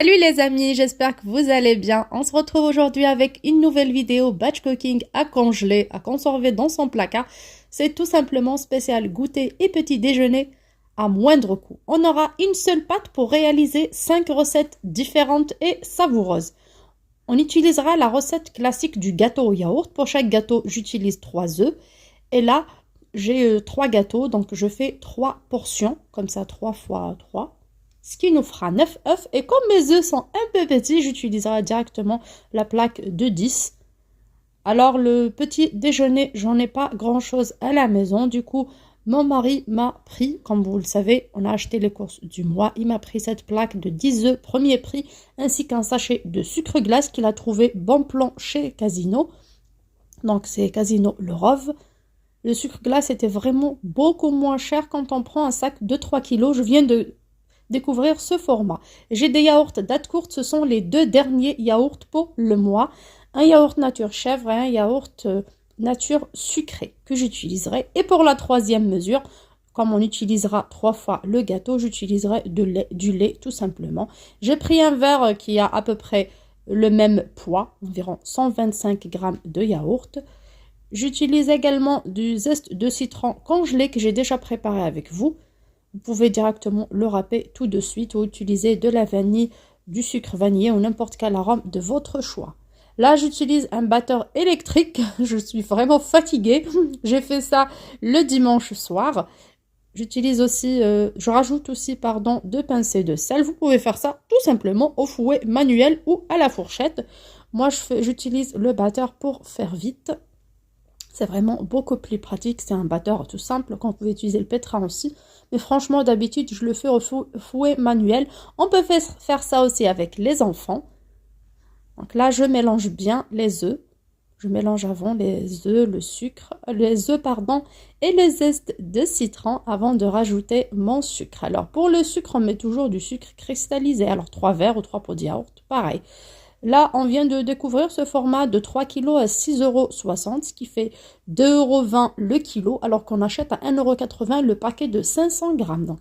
Salut les amis, j'espère que vous allez bien. On se retrouve aujourd'hui avec une nouvelle vidéo batch cooking à congeler, à conserver dans son placard. C'est tout simplement spécial goûter et petit déjeuner à moindre coût. On aura une seule pâte pour réaliser 5 recettes différentes et savoureuses. On utilisera la recette classique du gâteau au yaourt. Pour chaque gâteau, j'utilise 3 œufs. Et là, j'ai 3 gâteaux, donc je fais 3 portions, comme ça 3 fois 3. Ce qui nous fera 9 œufs. Et comme mes œufs sont un peu petits, j'utiliserai directement la plaque de 10. Alors le petit déjeuner, j'en ai pas grand chose à la maison. Du coup, mon mari m'a pris, comme vous le savez, on a acheté les courses du mois. Il m'a pris cette plaque de 10 œufs premier prix, ainsi qu'un sachet de sucre glace qu'il a trouvé bon plan chez Casino. Donc c'est Casino Le Rove. Le sucre glace était vraiment beaucoup moins cher quand on prend un sac de 3 kilos. Je viens de découvrir ce format. J'ai des yaourts date courte, ce sont les 2 derniers yaourts pour le mois. Un yaourt nature chèvre et un yaourt nature sucré que j'utiliserai. Et pour la 3e mesure, comme on utilisera 3 fois le gâteau, j'utiliserai du lait tout simplement. J'ai pris un verre qui a à peu près le même poids, environ 125 g de yaourt. J'utilise également du zeste de citron congelé que j'ai déjà préparé avec vous. Vous pouvez directement le râper tout de suite ou utiliser de la vanille, du sucre vanillé ou n'importe quel arôme de votre choix. Là, j'utilise un batteur électrique. Je suis vraiment fatiguée. J'ai fait ça le dimanche soir. Je rajoute aussi, 2 pincées de sel. Vous pouvez faire ça tout simplement au fouet manuel ou à la fourchette. Moi, j'utilise le batteur pour faire vite. C'est vraiment beaucoup plus pratique. C'est un batteur tout simple. Quand vous pouvez utiliser le pétrin aussi. Mais franchement, d'habitude, je le fais au fouet manuel. On peut faire ça aussi avec les enfants. Donc là, je mélange bien les œufs. Je mélange avant les œufs, et le zeste de citron avant de rajouter mon sucre. Alors, pour le sucre, on met toujours du sucre cristallisé. Alors, 3 verres ou 3 pots de yaourt, pareil. Là, on vient de découvrir ce format de 3 kg à 6,60 €, ce qui fait 2,20 € le kilo, alors qu'on achète à 1,80 € le paquet de 500 grammes. Donc,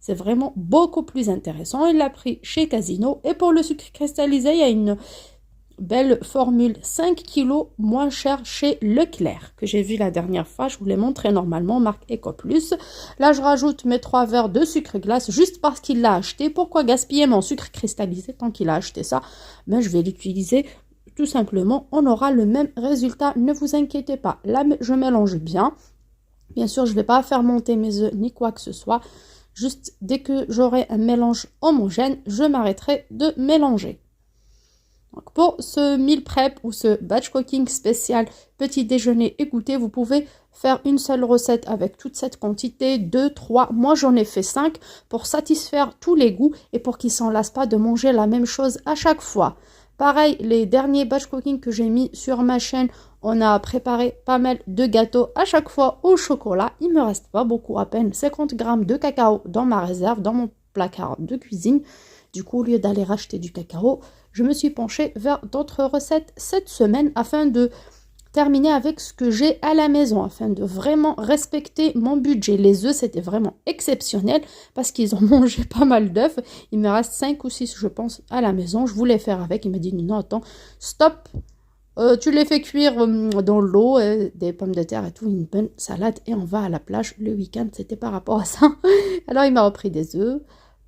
c'est vraiment beaucoup plus intéressant. Il l'a pris chez Casino. Et pour le sucre cristallisé, il y a une belle formule 5 kg moins cher chez Leclerc, que j'ai vu la dernière fois. Je vous l'ai montré normalement, marque EcoPlus. Là, je rajoute mes 3 verres de sucre glace juste parce qu'il l'a acheté. Pourquoi gaspiller mon sucre cristallisé tant qu'il a acheté ça? Ben, je vais l'utiliser tout simplement. On aura le même résultat, ne vous inquiétez pas. Là, je mélange bien. Bien sûr, je ne vais pas faire monter mes œufs ni quoi que ce soit. Juste dès que j'aurai un mélange homogène, je m'arrêterai de mélanger. Donc pour ce meal prep ou ce batch cooking spécial petit déjeuner et goûter, vous pouvez faire une seule recette avec toute cette quantité, 2, 3. Moi, j'en ai fait 5 pour satisfaire tous les goûts et pour qu'ils ne s'en lassent pas de manger la même chose à chaque fois. Pareil, les derniers batch cooking que j'ai mis sur ma chaîne, on a préparé pas mal de gâteaux à chaque fois au chocolat. Il me reste pas beaucoup, à peine 50 g de cacao dans ma réserve, dans mon placard de cuisine. Du coup, au lieu d'aller racheter du cacao, je me suis penchée vers d'autres recettes cette semaine afin de terminer avec ce que j'ai à la maison, afin de vraiment respecter mon budget. Les œufs, c'était vraiment exceptionnel parce qu'ils ont mangé pas mal d'œufs. Il me reste 5 ou 6, je pense, à la maison. Je voulais faire avec. Il m'a dit non, attends, stop. Tu les fais cuire dans l'eau, des pommes de terre et tout, une bonne salade et on va à la plage le week-end. C'était par rapport à ça. Alors, il m'a repris des œufs.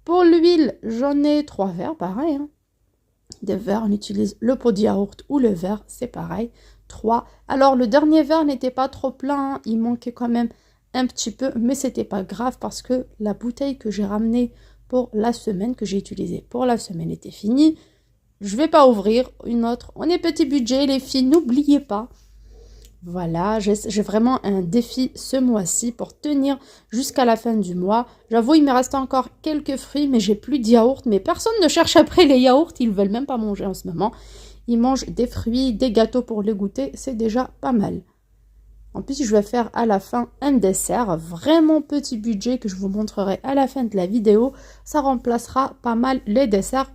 Pour l'huile, j'en ai 3 verres, pareil. Hein. Des verres, on utilise le pot de yaourt ou le verre, c'est pareil. 3. Alors, le dernier verre n'était pas trop plein. Hein. Il manquait quand même un petit peu, mais c'était pas grave parce que la bouteille que j'ai ramenée pour la semaine, que j'ai utilisée pour la semaine, était finie. Je vais pas ouvrir une autre. On est petit budget, les filles, n'oubliez pas. Voilà, j'ai vraiment un défi ce mois-ci pour tenir jusqu'à la fin du mois. J'avoue, il me reste encore quelques fruits, mais j'ai plus de yaourt. Mais personne ne cherche après les yaourts, ils veulent même pas manger en ce moment. Ils mangent des fruits, des gâteaux pour les goûter, c'est déjà pas mal. En plus, je vais faire à la fin un dessert, vraiment petit budget que je vous montrerai à la fin de la vidéo. Ça remplacera pas mal les desserts,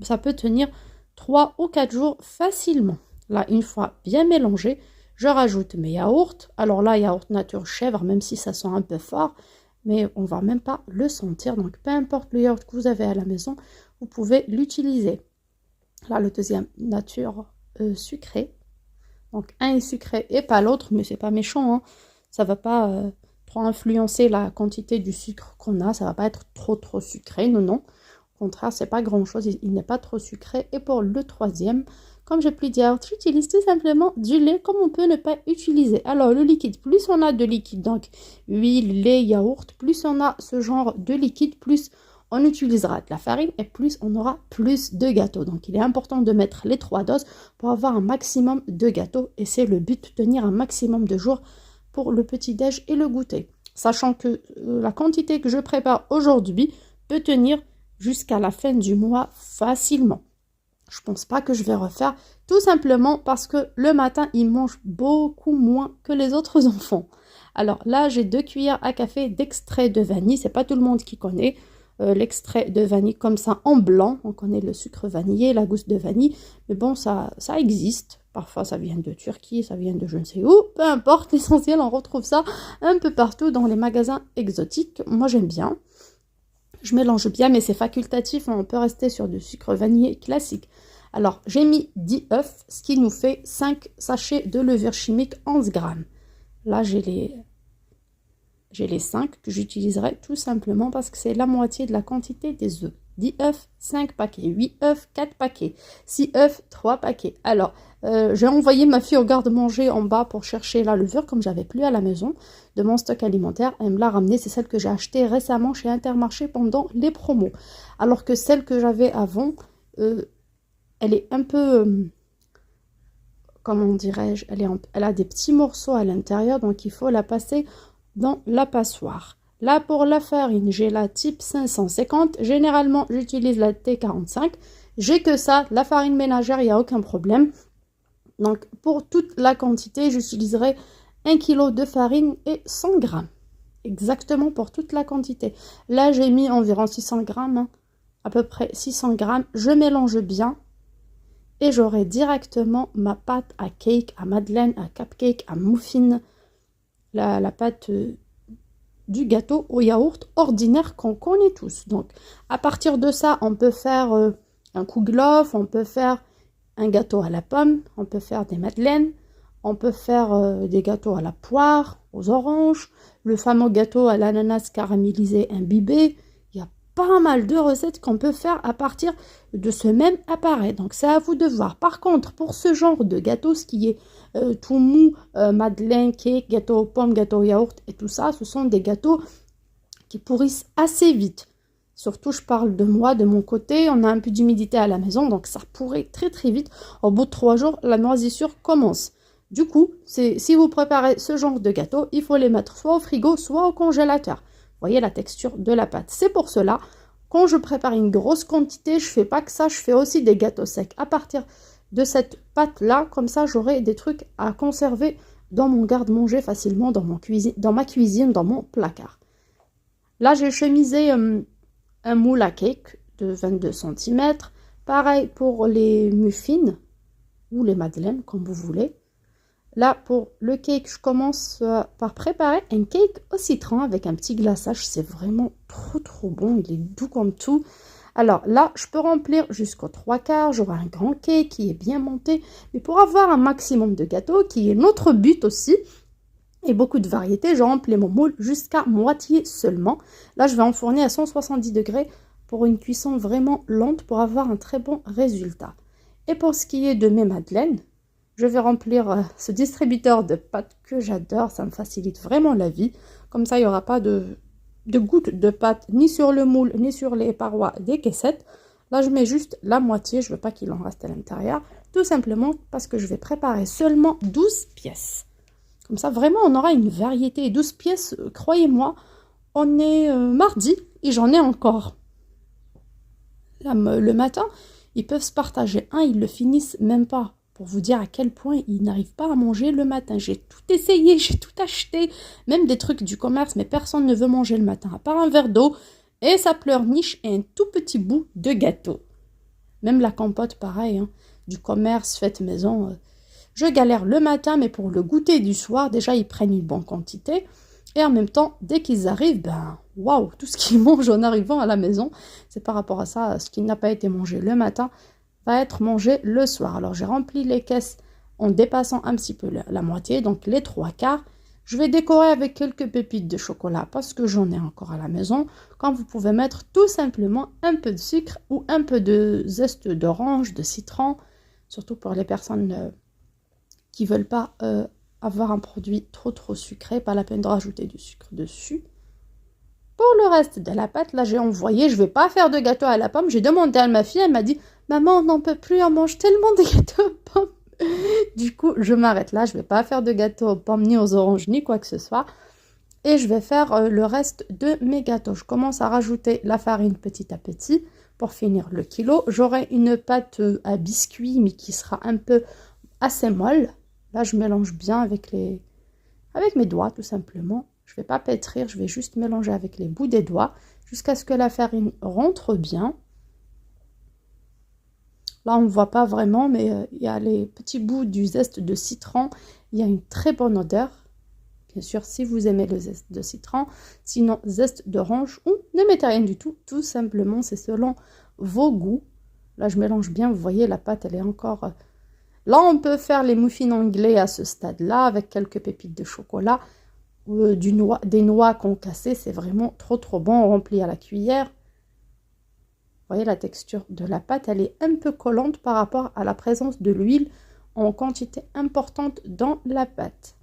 ça peut tenir 3 ou 4 jours facilement. Là, une fois bien mélangé, je rajoute mes yaourts. Alors là, yaourt nature chèvre, même si ça sent un peu fort, mais on va même pas le sentir. Donc, peu importe le yaourt que vous avez à la maison, vous pouvez l'utiliser. Là, le deuxième, nature sucrée. Donc, un est sucré et pas l'autre, mais c'est pas méchant, hein. Ça va pas trop influencer la quantité du sucre qu'on a. Ça va pas être trop sucré, non. Au contraire, c'est pas grand-chose, il n'est pas trop sucré. Et pour le troisième, comme j'ai plus de yaourt, j'utilise tout simplement du lait, comme on peut ne pas utiliser. Alors, le liquide, plus on a de liquide, donc huile, lait, yaourt, plus on a ce genre de liquide, plus on utilisera de la farine et plus on aura plus de gâteaux. Donc, il est important de mettre les 3 doses pour avoir un maximum de gâteaux. Et c'est le but, tenir un maximum de jours pour le petit-déj et le goûter. Sachant que la quantité que je prépare aujourd'hui peut tenir jusqu'à la fin du mois facilement. Je ne pense pas que je vais refaire, tout simplement parce que le matin, ils mangent beaucoup moins que les autres enfants. Alors là, j'ai 2 cuillères à café d'extrait de vanille. C'est pas tout le monde qui connaît l'extrait de vanille comme ça en blanc. On connaît le sucre vanillé, la gousse de vanille. Mais bon, ça existe. Parfois, ça vient de Turquie, ça vient de je ne sais où. Peu importe, l'essentiel, on retrouve ça un peu partout dans les magasins exotiques. Moi, j'aime bien. Je mélange bien, mais c'est facultatif. On peut rester sur du sucre vanillé classique. Alors, j'ai mis 10 œufs, ce qui nous fait 5 sachets de levure chimique 11 grammes. Là, j'ai les 5 que j'utiliserai tout simplement parce que c'est la moitié de la quantité des œufs. 10 œufs, 5 paquets. 8 œufs, 4 paquets. 6 œufs, 3 paquets. Alors, j'ai envoyé ma fille au garde-manger en bas pour chercher la levure, comme j'avais plus à la maison, de mon stock alimentaire. Elle me l'a ramenée. C'est celle que j'ai achetée récemment chez Intermarché pendant les promos. Alors que celle que j'avais avant, elle est un peu... comment dirais-je, elle a des petits morceaux à l'intérieur, donc il faut la passer dans la passoire. Là, pour la farine, j'ai la type 550. Généralement, j'utilise la T45. J'ai que ça, la farine ménagère, il n'y a aucun problème. Donc, pour toute la quantité, j'utiliserai 1 kg de farine et 100 grammes. Exactement pour toute la quantité. Là, j'ai mis environ 600 grammes, hein, à peu près 600 grammes. Je mélange bien. Et j'aurai directement ma pâte à cake, à madeleine, à cupcake, à muffin, la pâte du gâteau au yaourt ordinaire qu'on connaît tous. Donc, à partir de ça, on peut faire un kouglof, on peut faire un gâteau à la pomme, on peut faire des madeleines, on peut faire des gâteaux à la poire, aux oranges, le fameux gâteau à l'ananas caramélisé imbibé. Il y a pas mal de recettes qu'on peut faire à partir de ce même appareil. Donc, c'est à vous de voir. Par contre, pour ce genre de gâteau, ce qui est tout mou, madeleine, cake, gâteau aux pommes, gâteau au yaourt et tout ça, ce sont des gâteaux qui pourrissent assez vite. Surtout, je parle de moi, de mon côté. On a un peu d'humidité à la maison, donc ça pourrit très vite. Au bout de 3 jours, la moisissure commence. Du coup, si vous préparez ce genre de gâteau, il faut les mettre soit au frigo, soit au congélateur. Voyez la texture de la pâte. C'est pour cela, quand je prépare une grosse quantité, je fais pas que ça, je fais aussi des gâteaux secs. À partir de cette pâte-là, comme ça, j'aurai des trucs à conserver dans mon garde-manger facilement, dans ma cuisine, dans mon placard. Là, j'ai chemisé un moule à cake de 22 cm. Pareil pour les muffins ou les madeleines, comme vous voulez. Là, pour le cake, je commence par préparer un cake au citron avec un petit glaçage. C'est vraiment trop bon. Il est doux comme tout. Alors là, je peux remplir jusqu'aux 3/4. J'aurai un grand cake qui est bien monté. Mais pour avoir un maximum de gâteaux, qui est notre but aussi, et beaucoup de variétés, je remplis mon moule jusqu'à moitié seulement. Là, je vais enfourner à 170 degrés pour une cuisson vraiment lente pour avoir un très bon résultat. Et pour ce qui est de mes madeleines, je vais remplir ce distributeur de pâte que j'adore. Ça me facilite vraiment la vie. Comme ça, il n'y aura pas de gouttes de pâte ni sur le moule, ni sur les parois des caissettes. Là, je mets juste la moitié. Je ne veux pas qu'il en reste à l'intérieur. Tout simplement parce que je vais préparer seulement 12 pièces. Comme ça, vraiment, on aura une variété. 12 pièces, croyez-moi, on est mardi et j'en ai encore. Là, le matin, ils peuvent se partager un, ils ne le finissent même pas. Pour vous dire à quel point ils n'arrivent pas à manger le matin. J'ai tout essayé, j'ai tout acheté, même des trucs du commerce, mais personne ne veut manger le matin, à part un verre d'eau, et ça pleurniche et un tout petit bout de gâteau. Même la compote, pareil, hein, du commerce, faite maison. Je galère le matin, mais pour le goûter du soir, déjà, ils prennent une bonne quantité. Et en même temps, dès qu'ils arrivent, ben waouh, tout ce qu'ils mangent en arrivant à la maison, c'est par rapport à ça, ce qui n'a pas été mangé le matin va être mangé le soir. Alors j'ai rempli les caisses en dépassant un petit peu la moitié, donc les 3/4. Je vais décorer avec quelques pépites de chocolat parce que j'en ai encore à la maison. Quand vous pouvez mettre tout simplement un peu de sucre ou un peu de zeste d'orange, de citron, surtout pour les personnes qui ne veulent pas avoir un produit trop sucré, pas la peine de rajouter du sucre dessus. Pour le reste de la pâte, là j'ai envoyé, je ne vais pas faire de gâteau à la pomme. J'ai demandé à ma fille, elle m'a dit « Maman, on n'en peut plus, on mange tellement de gâteaux aux pommes. » Du coup, je m'arrête là, je ne vais pas faire de gâteau aux pommes, ni aux oranges, ni quoi que ce soit. Et je vais faire le reste de mes gâteaux. Je commence à rajouter la farine petit à petit pour finir le kilo. J'aurai une pâte à biscuits, mais qui sera un peu assez molle. Là, je mélange bien avec mes doigts, tout simplement. Je ne vais pas pétrir, je vais juste mélanger avec les bouts des doigts jusqu'à ce que la farine rentre bien. Là, on ne voit pas vraiment, mais il y a les petits bouts du zeste de citron. Il y a une très bonne odeur. Bien sûr, si vous aimez le zeste de citron. Sinon, zeste d'orange ou ne mettez rien du tout. Tout simplement, c'est selon vos goûts. Là, je mélange bien. Vous voyez, la pâte, elle est encore... Là, on peut faire les muffins anglais à ce stade-là avec quelques pépites de chocolat. Des noix concassées. C'est vraiment trop bon, rempli à la cuillère. Vous voyez la texture de la pâte, elle est un peu collante par rapport à la présence de l'huile en quantité importante dans la pâte.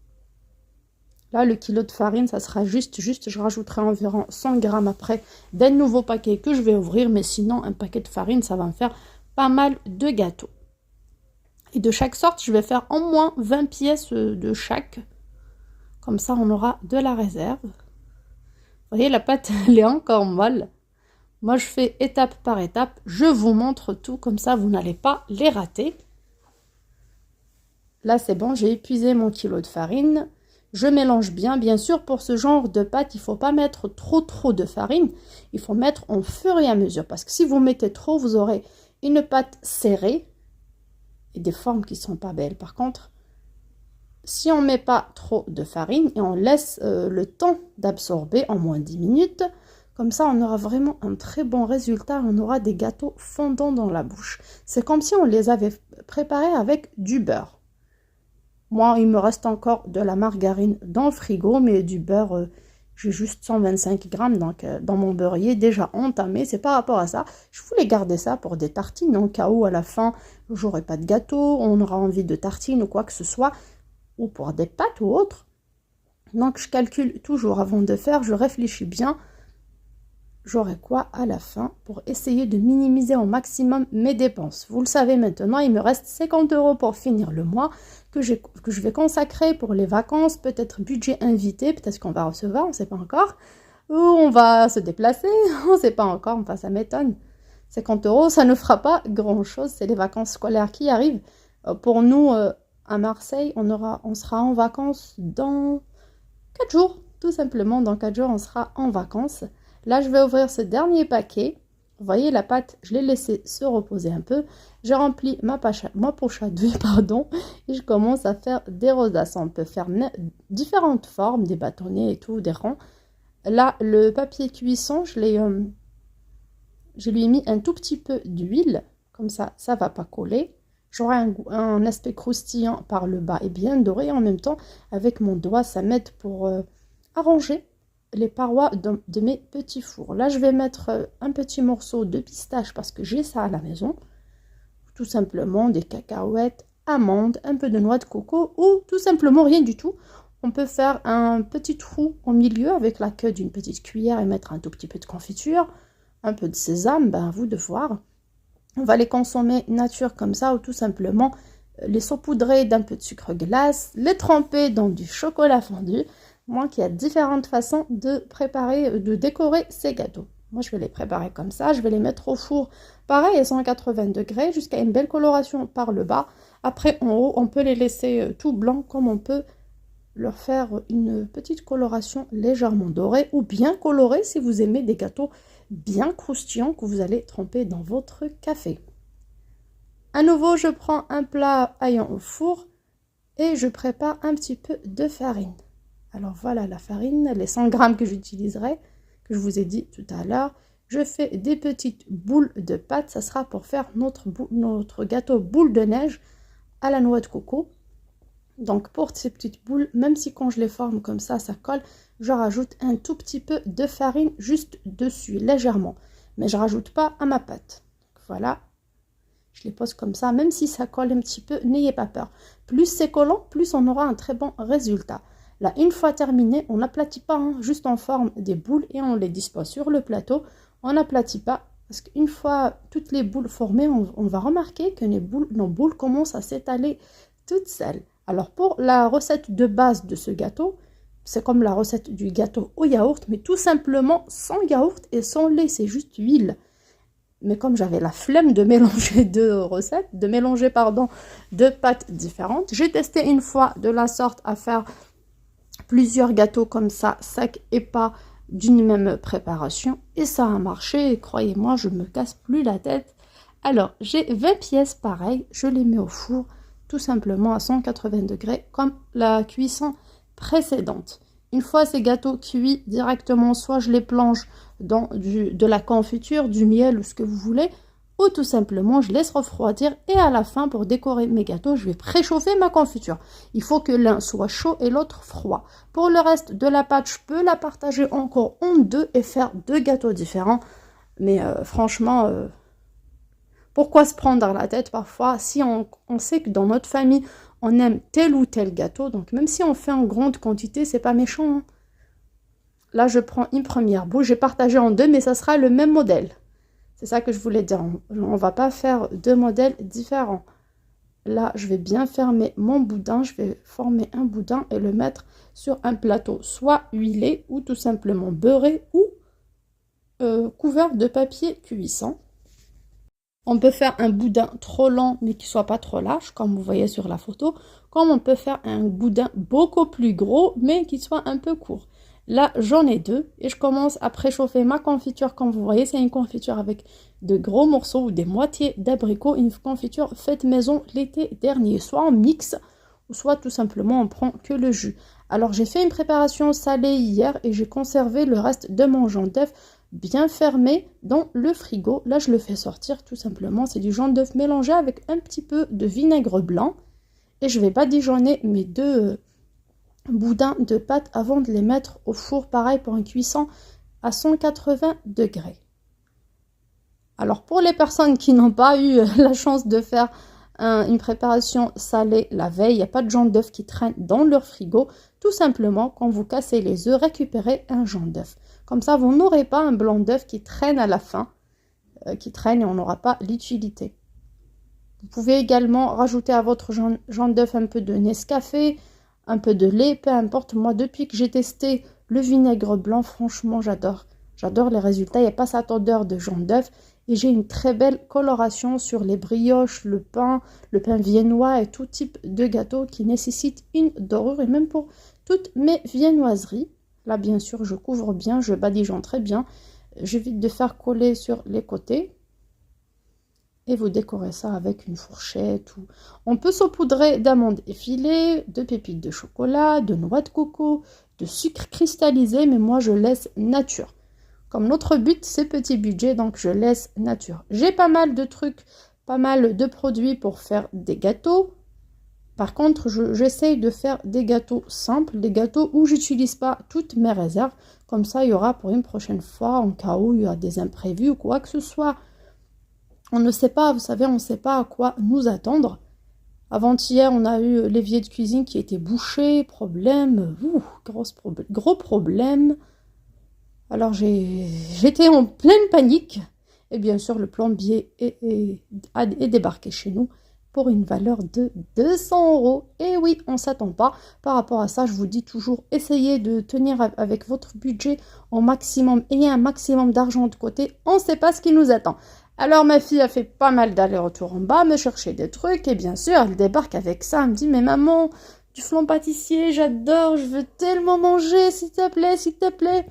Là, le kilo de farine, ça sera juste, je rajouterai environ 100 grammes après d'un nouveau paquet que je vais ouvrir. Mais sinon, un paquet de farine, ça va me faire pas mal de gâteaux. Et de chaque sorte, je vais faire au moins 20 pièces de chaque. Comme ça, on aura de la réserve. Vous voyez, la pâte, elle est encore molle. Moi, je fais étape par étape. Je vous montre tout, comme ça, vous n'allez pas les rater. Là, c'est bon, j'ai épuisé mon kilo de farine. Je mélange bien. Bien sûr, pour ce genre de pâte, il ne faut pas mettre trop de farine. Il faut mettre au fur et à mesure. Parce que si vous mettez trop, vous aurez une pâte serrée et des formes qui ne sont pas belles. Par contre, si on ne met pas trop de farine et on laisse le temps d'absorber en moins 10 minutes... Comme ça, on aura vraiment un très bon résultat. On aura des gâteaux fondants dans la bouche. C'est comme si on les avait préparés avec du beurre. Moi, il me reste encore de la margarine dans le frigo, mais du beurre, j'ai juste 125 grammes donc, dans mon beurrier déjà entamé. C'est par rapport à ça. Je voulais garder ça pour des tartines, en cas où à la fin, j'aurai pas de gâteau, on aura envie de tartines ou quoi que ce soit, ou pour des pâtes ou autre. Donc, je calcule toujours avant de faire, je réfléchis bien. J'aurai quoi à la fin pour essayer de minimiser au maximum mes dépenses. Vous le savez maintenant, il me reste 50 € pour finir le mois que je vais consacrer pour les vacances, peut-être budget invité, peut-être qu'on va recevoir, on ne sait pas encore, ou on va se déplacer, on ne sait pas encore, enfin ça m'étonne. 50 €, ça ne fera pas grand-chose, c'est les vacances scolaires qui arrivent. Pour nous, à Marseille, on sera en vacances dans 4 jours, tout simplement, dans 4 jours on sera en vacances. Là, je vais ouvrir ce dernier paquet. Vous voyez, la pâte, je l'ai laissée se reposer un peu. J'ai rempli ma poche à douille, et je commence à faire des rosaces. On peut faire différentes formes, des bâtonnets et tout, des ronds. Là, le papier cuisson, je lui ai mis un tout petit peu d'huile. Comme ça ne va pas coller. J'aurai un aspect croustillant par le bas et bien doré. En même temps, avec mon doigt, ça m'aide pour arranger les parois de mes petits fours. Là, je vais mettre un petit morceau de pistache parce que j'ai ça à la maison. Tout simplement des cacahuètes, amandes, un peu de noix de coco ou tout simplement rien du tout. On peut faire un petit trou au milieu avec la queue d'une petite cuillère et mettre un tout petit peu de confiture, un peu de sésame, ben à vous de voir. On va les consommer nature comme ça ou tout simplement les saupoudrer d'un peu de sucre glace, les tremper dans du chocolat fondu. Moi, qu'il y a différentes façons de préparer, de décorer ces gâteaux. Moi, je vais les préparer comme ça. Je vais les mettre au four, pareil, à 180 degrés, jusqu'à une belle coloration par le bas. Après, en haut, on peut les laisser tout blancs, comme on peut leur faire une petite coloration légèrement dorée ou bien colorée si vous aimez des gâteaux bien croustillants que vous allez tremper dans votre café. À nouveau, je prends un plat ayant au four et je prépare un petit peu de farine. Alors voilà la farine, les 100 grammes que j'utiliserai, que je vous ai dit tout à l'heure. Je fais des petites boules de pâte, ça sera pour faire notre gâteau boule de neige à la noix de coco. Donc pour ces petites boules, même si quand je les forme comme ça colle, je rajoute un tout petit peu de farine juste dessus, légèrement. Mais je rajoute pas à ma pâte. Donc voilà, je les pose comme ça, même si ça colle un petit peu, n'ayez pas peur. Plus c'est collant, plus on aura un très bon résultat. Là, une fois terminé, on n'aplatit pas, hein, juste on forme des boules et on les dispose sur le plateau. On n'aplatit pas, parce qu'une fois toutes les boules formées, on va remarquer que nos boules commencent à s'étaler toutes seules. Alors pour la recette de base de ce gâteau, c'est comme la recette du gâteau au yaourt, mais tout simplement sans yaourt et sans lait, c'est juste huile. Mais comme j'avais la flemme de mélanger deux pâtes différentes, j'ai testé une fois de la sorte à faire plusieurs gâteaux comme ça, secs et pas d'une même préparation. Et ça a marché, et croyez-moi, je ne me casse plus la tête. Alors, j'ai 20 pièces pareilles, je les mets au four, tout simplement à 180 degrés, comme la cuisson précédente. Une fois ces gâteaux cuits directement, soit je les plonge dans de la confiture, du miel ou ce que vous voulez, ou tout simplement je laisse refroidir et à la fin pour décorer mes gâteaux, je vais préchauffer ma confiture. Il faut que l'un soit chaud et l'autre froid. Pour le reste de la pâte, je peux la partager encore en deux et faire deux gâteaux différents. Mais franchement, pourquoi se prendre la tête parfois si on sait que dans notre famille, on aime tel ou tel gâteau, donc même si on fait en grande quantité, c'est pas méchant, hein. Là, je prends une première boule, j'ai partagé en deux, mais ça sera le même modèle. C'est ça que je voulais dire. On va pas faire deux modèles différents. Là, je vais bien fermer mon boudin, je vais former un boudin et le mettre sur un plateau, soit huilé ou tout simplement beurré ou couvert de papier cuisson. On peut faire un boudin trop lent mais qui soit pas trop lâche, comme vous voyez sur la photo, comme on peut faire un boudin beaucoup plus gros mais qui soit un peu court. Là, j'en ai deux et je commence à préchauffer ma confiture. Comme vous voyez, c'est une confiture avec de gros morceaux ou des moitiés d'abricots, une confiture faite maison l'été dernier. Soit on mixe, ou soit tout simplement on prend que le jus. Alors, j'ai fait une préparation salée hier et j'ai conservé le reste de mon jaune d'œuf bien fermé dans le frigo. Là, je le fais sortir tout simplement. C'est du jaune d'œuf mélangé avec un petit peu de vinaigre blanc. Et je vais badigeonner mes deux boudins de pâte avant de les mettre au four. Pareil pour une cuisson à 180 degrés. Alors, pour les personnes qui n'ont pas eu la chance de faire une préparation salée la veille, il n'y a pas de jaune d'œuf qui traîne dans leur frigo. Tout simplement, quand vous cassez les œufs, récupérez un jaune d'œuf. Comme ça, vous n'aurez pas un blanc d'œuf qui traîne à la fin, qui traîne et on n'aura pas l'utilité. Vous pouvez également rajouter à votre jaune d'œuf un peu de Nescafé, un peu de lait, peu importe. Moi, depuis que j'ai testé le vinaigre blanc, franchement, j'adore. J'adore les résultats. Il n'y a pas cette odeur de jaune d'œuf. Et j'ai une très belle coloration sur les brioches, le pain viennois et tout type de gâteau qui nécessite une dorure. Et même pour toutes mes viennoiseries. Là, bien sûr, je couvre bien, je badigeonne très bien. J'évite de faire coller sur les côtés. Et vous décorez ça avec une fourchette. On peut saupoudrer d'amandes effilées, de pépites de chocolat, de noix de coco, de sucre cristallisé. Mais moi, je laisse nature. Comme notre but, c'est petit budget, donc je laisse nature. J'ai pas mal de trucs, pas mal de produits pour faire des gâteaux. Par contre, j'essaye de faire des gâteaux simples, des gâteaux où j'utilise pas toutes mes réserves. Comme ça, il y aura pour une prochaine fois, en cas où il y a des imprévus ou quoi que ce soit. On ne sait pas, vous savez, on ne sait pas à quoi nous attendre. Avant-hier, on a eu l'évier de cuisine qui était bouché, gros problème. Alors, j'étais en pleine panique. Et bien sûr, le plombier est débarqué chez nous pour une valeur de 200 €. Et oui, on ne s'attend pas. Par rapport à ça, je vous dis toujours, essayez de tenir avec votre budget au maximum. Ayez un maximum d'argent de côté. On ne sait pas ce qui nous attend. Alors, ma fille a fait pas mal d'allers-retours en bas, me chercher des trucs. Et bien sûr, elle débarque avec ça. Elle me dit, mais maman, du flan pâtissier, j'adore, je veux tellement manger, s'il te plaît, s'il te plaît.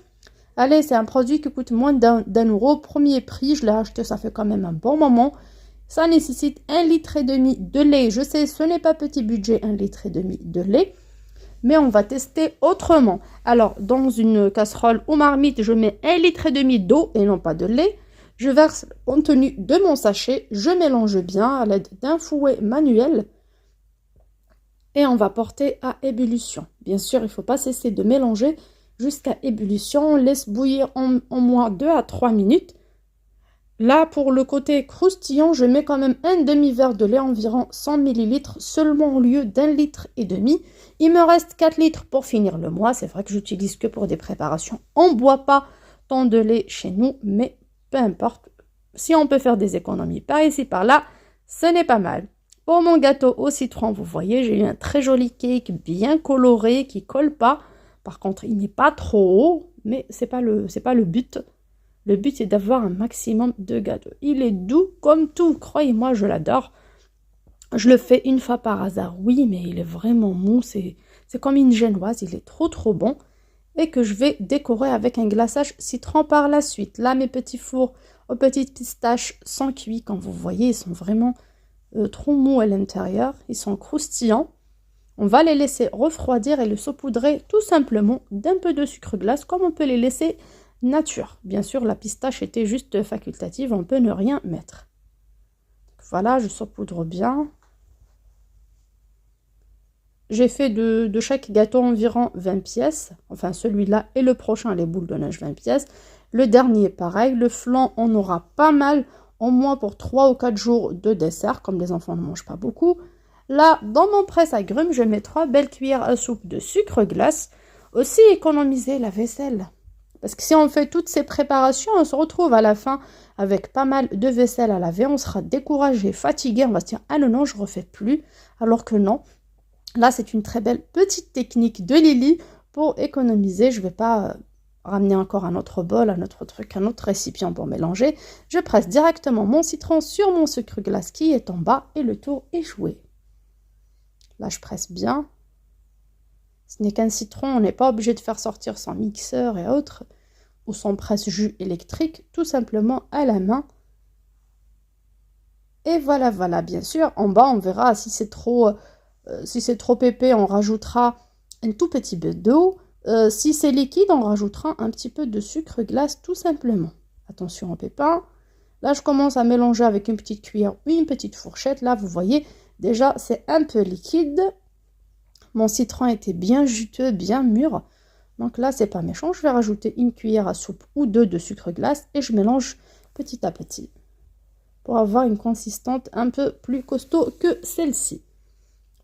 Allez, c'est un produit qui coûte moins d'1 €. Premier prix, je l'ai acheté, ça fait quand même un bon moment. Ça nécessite 1,5 litre de lait. Je sais, ce n'est pas petit budget, 1,5 litre de lait. mais on va tester autrement. Alors, dans une casserole ou marmite, je mets 1,5 litre d'eau et non pas de lait. Je verse le contenu de mon sachet, je mélange bien à l'aide d'un fouet manuel et on va porter à ébullition. Bien sûr, il ne faut pas cesser de mélanger jusqu'à ébullition. On laisse bouillir en moins 2 à 3 minutes. Là, pour le côté croustillant, je mets quand même un demi-verre de lait, environ 100 ml, seulement au lieu d'1,5 litre. Il me reste 4 litres pour finir le mois. C'est vrai que j'utilise que pour des préparations. On ne boit pas tant de lait chez nous, mais peu importe. Si on peut faire des économies par ici, par là, ce n'est pas mal. Pour mon gâteau au citron, vous voyez, j'ai eu un très joli cake bien coloré qui ne colle pas. Par contre, il n'est pas trop haut, mais ce n'est pas le but. Le but, c'est d'avoir un maximum de gâteau. Il est doux comme tout. Croyez-moi, je l'adore. Je le fais une fois par hasard, oui, mais il est vraiment mou. C'est comme une génoise. Il est trop bon. Et que je vais décorer avec un glaçage citron par la suite. Là, mes petits fours aux petites pistaches sont cuits. Comme vous voyez, ils sont vraiment trop mous à l'intérieur. Ils sont croustillants. On va les laisser refroidir et les saupoudrer tout simplement d'un peu de sucre glace, comme on peut les laisser nature. Bien sûr, la pistache était juste facultative, on peut ne rien mettre. Voilà, je saupoudre bien. J'ai fait de chaque gâteau environ 20 pièces. Enfin, celui-là et le prochain, les boules de neige, 20 pièces. Le dernier, pareil. Le flan, on aura pas mal, au moins pour 3 ou 4 jours de dessert, comme les enfants ne mangent pas beaucoup. Là, dans mon presse agrumes, je mets 3 belles cuillères à soupe de sucre glace. Aussi, économiser la vaisselle. Parce que si on fait toutes ces préparations, on se retrouve à la fin avec pas mal de vaisselle à laver. On sera découragé, fatigué. On va se dire, ah non, je ne refais plus. Alors que non. Là, c'est une très belle petite technique de Lily pour économiser. Je ne vais pas ramener encore un autre bol, un autre truc, un autre récipient pour mélanger. Je presse directement mon citron sur mon sucre glace qui est en bas et le tour est joué. Là, je presse bien. Ce n'est qu'un citron, on n'est pas obligé de faire sortir son mixeur et autres, ou son presse-jus électrique, tout simplement à la main. Et voilà, bien sûr, en bas, on verra si c'est trop épais, on rajoutera un tout petit peu d'eau. Si c'est liquide, on rajoutera un petit peu de sucre glace, tout simplement. Attention aux pépins. Là, je commence à mélanger avec une petite cuillère ou une petite fourchette. Là, vous voyez, déjà, c'est un peu liquide. Mon citron était bien juteux, bien mûr. Donc là, c'est pas méchant. Je vais rajouter une cuillère à soupe ou 2 de sucre glace et je mélange petit à petit pour avoir une consistance un peu plus costaud que celle-ci.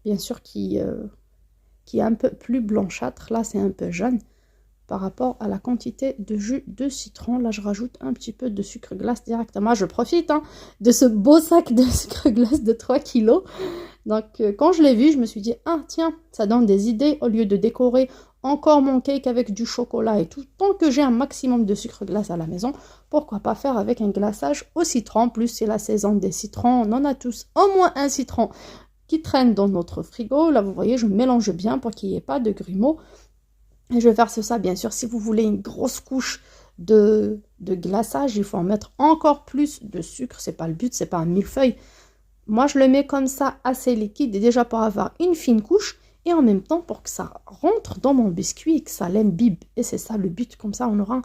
Bien sûr, qui est un peu plus blanchâtre. Là, c'est un peu jaune par rapport à la quantité de jus de citron. Là, je rajoute un petit peu de sucre glace directement. Je profite de ce beau sac de sucre glace de 3 kilos. Donc, quand je l'ai vu, je me suis dit, ah tiens, ça donne des idées. Au lieu de décorer encore mon cake avec du chocolat et tout, tant que j'ai un maximum de sucre glace à la maison, pourquoi pas faire avec un glaçage au citron. Plus c'est la saison des citrons, on en a tous au moins un citron qui traîne dans notre frigo. Là, vous voyez, je mélange bien pour qu'il n'y ait pas de grumeaux. Et je verse ça, bien sûr, si vous voulez une grosse couche de glaçage, il faut en mettre encore plus de sucre. C'est pas le but, c'est pas un millefeuille. Moi, je le mets comme ça, assez liquide, et déjà pour avoir une fine couche, et en même temps pour que ça rentre dans mon biscuit et que ça l'imbibe. Et c'est ça le but, comme ça on aura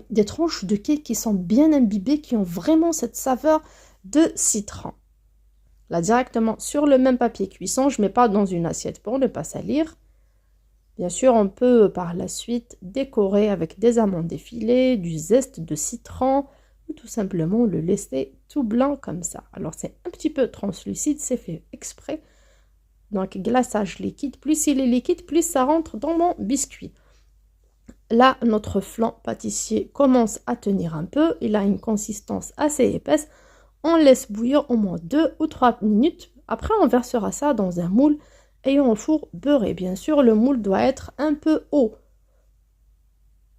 des tranches de cake qui sont bien imbibées, qui ont vraiment cette saveur de citron. Là, directement sur le même papier cuisson, je ne mets pas dans une assiette pour ne pas salir. Bien sûr, on peut par la suite décorer avec des amandes effilées, du zeste de citron, ou tout simplement le laisser tout blanc comme ça. Alors, c'est un petit peu translucide, c'est fait exprès. Donc, glaçage liquide. Plus il est liquide, plus ça rentre dans mon biscuit. Là, notre flan pâtissier commence à tenir un peu. Il a une consistance assez épaisse. On laisse bouillir au moins 2 ou 3 minutes. Après, on versera ça dans un moule ayant un four beurré. Bien sûr, le moule doit être un peu haut.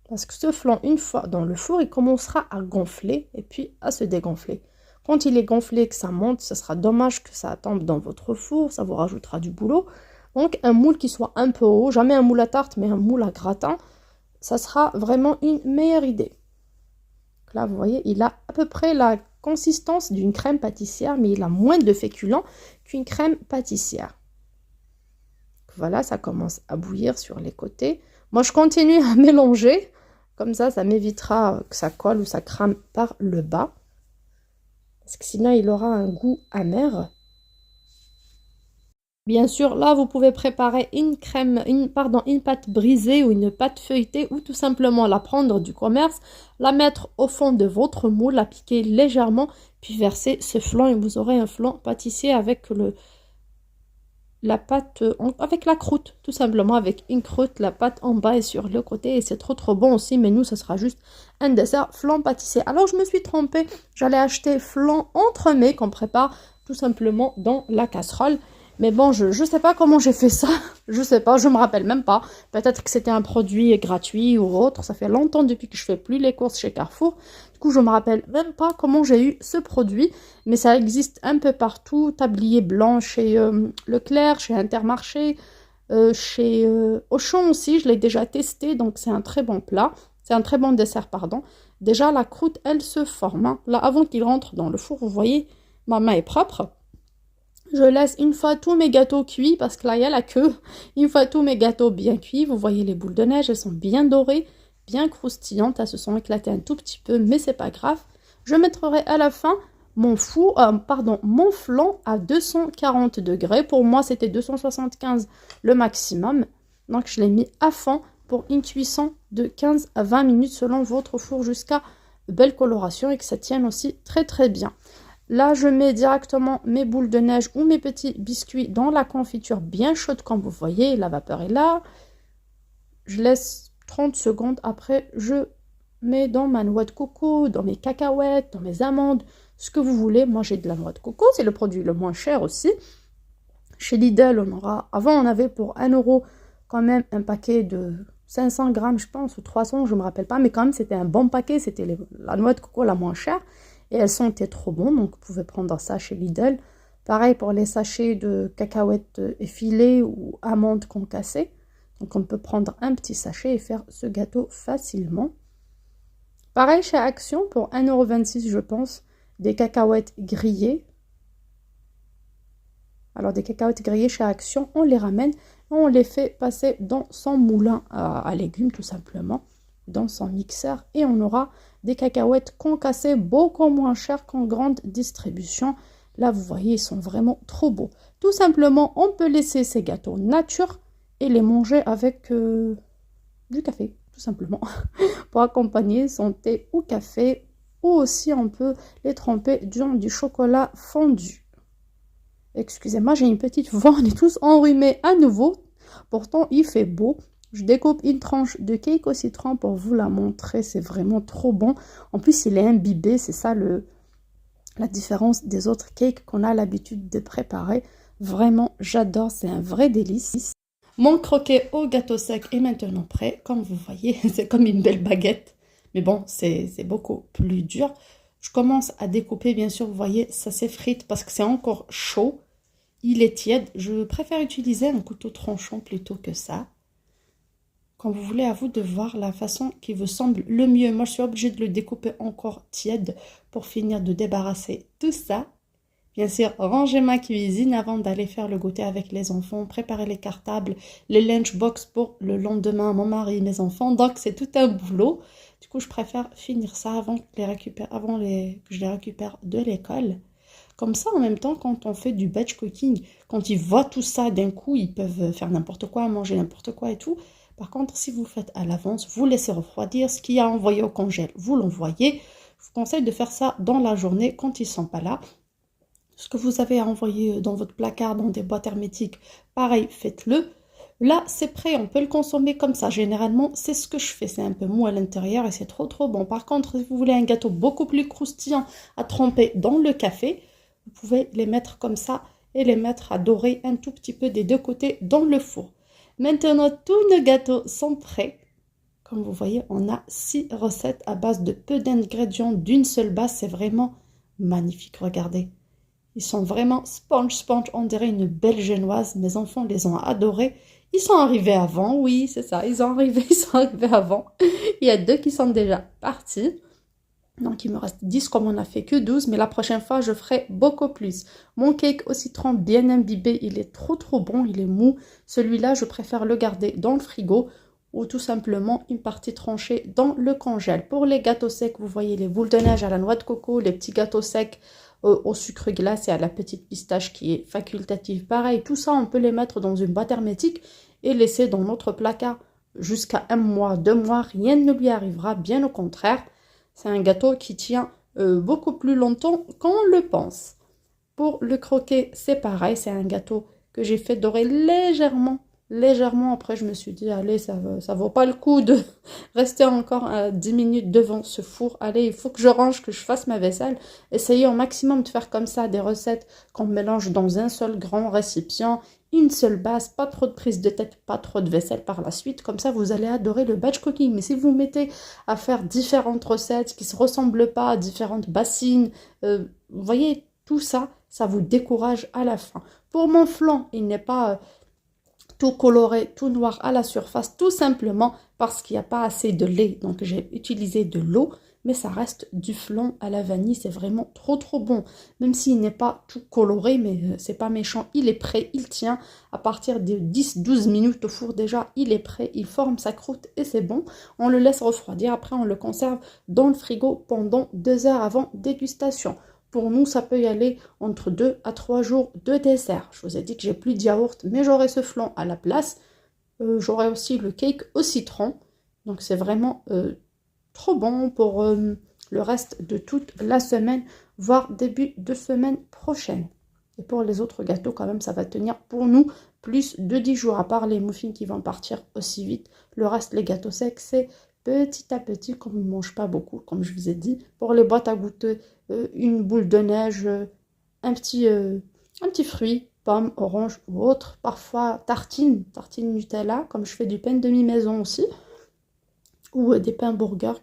Parce que ce flan, une fois dans le four, il commencera à gonfler et puis à se dégonfler. Quand il est gonflé, que ça monte, ce sera dommage que ça tombe dans votre four. Ça vous rajoutera du boulot. Donc, un moule qui soit un peu haut. Jamais un moule à tarte, mais un moule à gratin. Ça sera vraiment une meilleure idée. Là, vous voyez, il a à peu près la consistance d'une crème pâtissière, mais il a moins de féculents qu'une crème pâtissière. Voilà, ça commence à bouillir sur les côtés. Moi, je continue à mélanger. Comme ça m'évitera que ça colle ou ça crame par le bas. Parce que sinon, il aura un goût amer. Bien sûr, là, vous pouvez préparer une pâte brisée ou une pâte feuilletée ou tout simplement la prendre du commerce, la mettre au fond de votre moule, la piquer légèrement, puis verser ce flan et vous aurez un flan pâtissier avec la pâte, avec la croûte, tout simplement avec une croûte, la pâte en bas et sur le côté et c'est trop bon aussi, mais nous, ce sera juste un dessert flan pâtissier. Alors, je me suis trompée, j'allais acheter flan entremets qu'on prépare tout simplement dans la casserole. Mais bon, je sais pas comment j'ai fait ça. Je sais pas, je me rappelle même pas. Peut-être que c'était un produit gratuit ou autre. Ça fait longtemps depuis que je fais plus les courses chez Carrefour. Du coup, je me rappelle même pas comment j'ai eu ce produit. Mais ça existe un peu partout. Tablier blanc chez Leclerc, chez Intermarché, chez Auchan aussi. Je l'ai déjà testé, donc c'est un très bon plat. C'est un très bon dessert, pardon. Déjà, la croûte, elle se forme. Hein. Là, avant qu'il rentre dans le four, vous voyez, ma main est propre. Je laisse une fois tous mes gâteaux cuits, parce que là, il y a la queue. Une fois tous mes gâteaux bien cuits, vous voyez les boules de neige, elles sont bien dorées, bien croustillantes. Elles se sont éclatées un tout petit peu, mais c'est pas grave. Je mettrai à la fin mon flan à 240 degrés. Pour moi, c'était 275 le maximum. Donc, je l'ai mis à fond pour une cuisson de 15 à 20 minutes selon votre four jusqu'à belle coloration et que ça tienne aussi très bien. Là, je mets directement mes boules de neige ou mes petits biscuits dans la confiture bien chaude, comme vous voyez. La vapeur est là. Je laisse 30 secondes. Après, je mets dans ma noix de coco, dans mes cacahuètes, dans mes amandes, ce que vous voulez. Moi, j'ai de la noix de coco. C'est le produit le moins cher aussi. Chez Lidl, avant, on avait pour 1 euro quand même un paquet de 500 grammes, je pense, ou 300, je ne me rappelle pas. Mais quand même, c'était un bon paquet. C'était la noix de coco la moins chère. Et elles sentaient trop bon, donc vous pouvez prendre ça chez Lidl. Pareil pour les sachets de cacahuètes effilées ou amandes concassées. Donc on peut prendre un petit sachet et faire ce gâteau facilement. Pareil chez Action, pour 1,26 € je pense, des cacahuètes grillées. Alors des cacahuètes grillées chez Action, on les ramène et on les fait passer dans son moulin à légumes tout simplement, dans son mixeur. Et on aura des cacahuètes concassées beaucoup moins chères qu'en grande distribution. Là, vous voyez, ils sont vraiment trop beaux. Tout simplement, on peut laisser ces gâteaux nature et les manger avec du café, tout simplement, pour accompagner son thé ou café. Ou aussi, on peut les tremper dans du chocolat fondu. Excusez-moi, j'ai une petite voix, on est tous enrhumés à nouveau. Pourtant, il fait beau. Je découpe une tranche de cake au citron pour vous la montrer. C'est vraiment trop bon. En plus, il est imbibé. C'est ça la différence des autres cakes qu'on a l'habitude de préparer. Vraiment, j'adore. C'est un vrai délice. Mon croquet au gâteau sec est maintenant prêt. Comme vous voyez, c'est comme une belle baguette. Mais bon, c'est beaucoup plus dur. Je commence à découper. Bien sûr, vous voyez, ça s'effrite parce que c'est encore chaud. Il est tiède. Je préfère utiliser un couteau tranchant plutôt que ça. Quand vous voulez, à vous de voir la façon qui vous semble le mieux. Moi, je suis obligée de le découper encore tiède pour finir de débarrasser tout ça. Bien sûr, ranger ma cuisine avant d'aller faire le goûter avec les enfants, préparer les cartables, les lunchbox pour le lendemain, mon mari, mes enfants. Donc, c'est tout un boulot. Du coup, je préfère finir ça avant que je les récupère de l'école. Comme ça, en même temps, quand on fait du batch cooking, quand ils voient tout ça d'un coup, ils peuvent faire n'importe quoi, manger n'importe quoi et tout. Par contre, si vous faites à l'avance, vous laissez refroidir. Ce qu'il y a envoyé au congèle, vous l'envoyez. Je vous conseille de faire ça dans la journée quand ils ne sont pas là. Ce que vous avez à envoyer dans votre placard, dans des boîtes hermétiques, pareil, faites-le. Là, c'est prêt, on peut le consommer comme ça. Généralement, c'est ce que je fais. C'est un peu mou à l'intérieur et c'est trop bon. Par contre, si vous voulez un gâteau beaucoup plus croustillant à tremper dans le café, vous pouvez les mettre comme ça et les mettre à dorer un tout petit peu des deux côtés dans le four. Maintenant, tous nos gâteaux sont prêts. Comme vous voyez, on a 6 recettes à base de peu d'ingrédients d'une seule base. C'est vraiment magnifique, regardez. Ils sont vraiment sponge, on dirait une belle génoise. Mes enfants les ont adorés. Ils sont arrivés avant, oui, c'est ça. Ils sont arrivés avant. Il y a 2 qui sont déjà partis. Donc, il me reste 10 comme on n'a fait que 12. Mais la prochaine fois, je ferai beaucoup plus. Mon cake au citron bien imbibé, il est trop bon. Il est mou. Celui-là, je préfère le garder dans le frigo ou tout simplement une partie tranchée dans le congèle. Pour les gâteaux secs, vous voyez les boules de neige à la noix de coco, les petits gâteaux secs au sucre glace et à la petite pistache qui est facultative. Pareil, tout ça, on peut les mettre dans une boîte hermétique et laisser dans notre placard jusqu'à 1 mois, 2 mois. Rien ne lui arrivera, bien au contraire. C'est un gâteau qui tient beaucoup plus longtemps qu'on le pense. Pour le croquet, c'est pareil. C'est un gâteau que j'ai fait dorer légèrement. Après, je me suis dit, allez, ça vaut pas le coup de rester encore 10 minutes devant ce four. Allez, il faut que je range, que je fasse ma vaisselle. Essayez au maximum de faire comme ça des recettes qu'on mélange dans un seul grand récipient, une seule base, pas trop de prise de tête, pas trop de vaisselle par la suite. Comme ça, vous allez adorer le batch cooking. Mais si vous mettez à faire différentes recettes qui ne se ressemblent pas, différentes bassines, vous voyez, tout ça, ça vous décourage à la fin. Pour mon flan, il n'est pas tout coloré, tout noir à la surface, tout simplement parce qu'il n'y a pas assez de lait. Donc, j'ai utilisé de l'eau, mais ça reste du flan à la vanille. C'est vraiment trop bon. Même s'il n'est pas tout coloré, mais c'est pas méchant. Il est prêt, il tient. À partir de 10-12 minutes au four déjà, il est prêt. Il forme sa croûte et c'est bon. On le laisse refroidir. Après, on le conserve dans le frigo pendant 2 heures avant dégustation. Pour nous, ça peut y aller entre 2 à 3 jours de dessert. Je vous ai dit que j'ai plus de yaourt, mais j'aurai ce flan à la place. J'aurai aussi le cake au citron. Donc, c'est vraiment trop bon pour le reste de toute la semaine, voire début de semaine prochaine. Et pour les autres gâteaux, quand même, ça va tenir pour nous plus de 10 jours, à part les muffins qui vont partir aussi vite. Le reste, les gâteaux secs, c'est petit à petit, comme ils ne mangent pas beaucoup, comme je vous ai dit. Pour les boîtes à goûter, une boule de neige, un petit fruit, pomme, orange ou autre. Parfois tartine Nutella, comme je fais du pain demi-maison aussi. Ou des pains burgers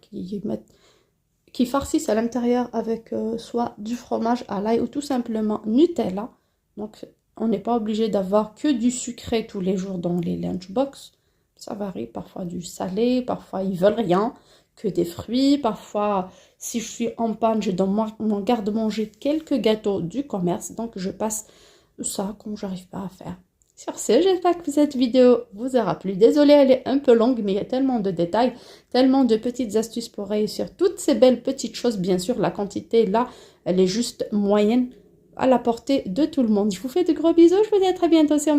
qui farcissent à l'intérieur avec soit du fromage à l'ail ou tout simplement Nutella. Donc, on n'est pas obligé d'avoir que du sucré tous les jours dans les lunchbox. Ça varie, parfois du salé, parfois ils veulent rien, que des fruits. Parfois, si je suis en panne, j'ai dans mon garde-manger quelques gâteaux du commerce. Donc, je passe ça quand j'arrive pas à faire. Sur ce, j'espère que cette vidéo vous aura plu. Désolée, elle est un peu longue, mais il y a tellement de détails, tellement de petites astuces pour réussir toutes ces belles petites choses. Bien sûr, la quantité, là, elle est juste moyenne à la portée de tout le monde. Je vous fais de gros bisous. Je vous dis à très bientôt sur